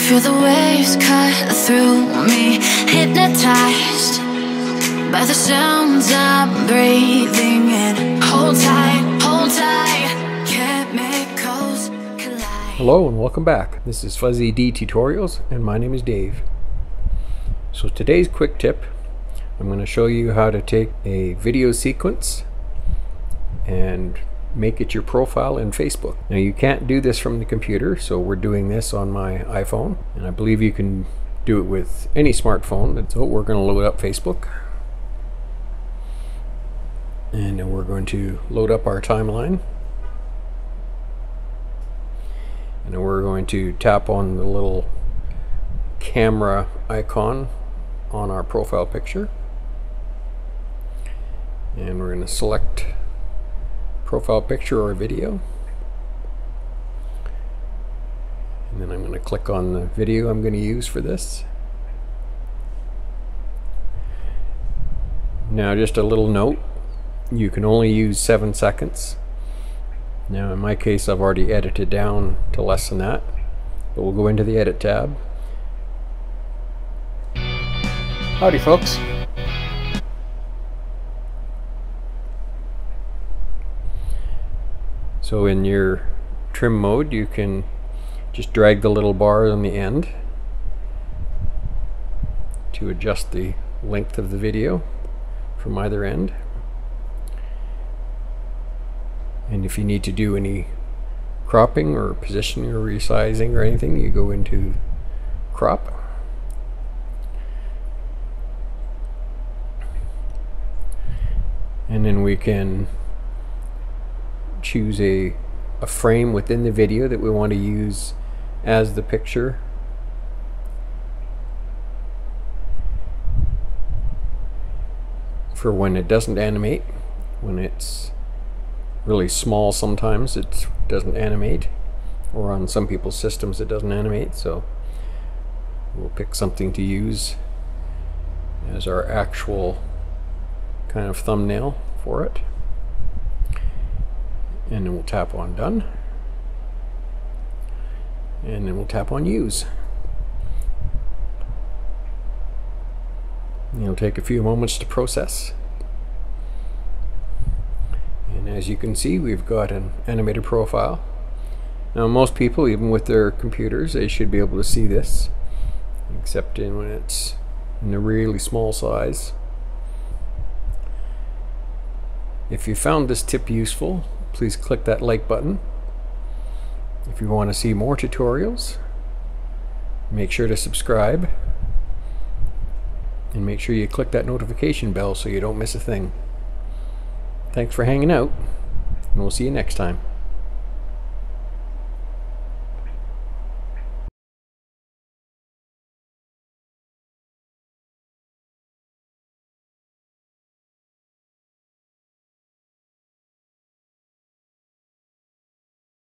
Feel the waves cut through me, hypnotized by the sounds I'm breathing in. Hold tight, chemicals collide. Hello and welcome back. This is Fuzzee D Tutorials and my name is Dave. So today's quick tip, I'm going to show you how to take a video sequence and make it your profile in Facebook. Now you can't do this from the computer, so we're doing this on my iPhone, and I believe you can do it with any smartphone. So we're going to load up Facebook, and then we're going to load up our timeline, and then we're going to tap on the little camera icon on our profile picture, and we're going to select profile picture or video, and then I'm going to click on the video I'm going to use for this. Now just a little note, you can only use 7 seconds. Now in my case I've already edited down to less than that, but we'll go into the edit tab. Howdy folks. So in your trim mode, you can just drag the little bar on the end to adjust the length of the video from either end. And if you need to do any cropping or positioning or resizing or anything, you go into crop. And then we can choose a frame within the video that we want to use as the picture. For when it doesn't animate, when it's really small sometimes it doesn't animate, or on some people's systems it doesn't animate, so we'll pick something to use as our actual kind of thumbnail for it. And then we'll tap on done, and then we'll tap on use. It'll take a few moments to process, and as you can see we've got an animated profile. Now most people, even with their computers, they should be able to see this, except when it's in a really small size. If you found this tip useful, please click that like button. If you want to see more tutorials, make sure to subscribe, and make sure you click that notification bell so you don't miss a thing. Thanks for hanging out, and we'll see you next time.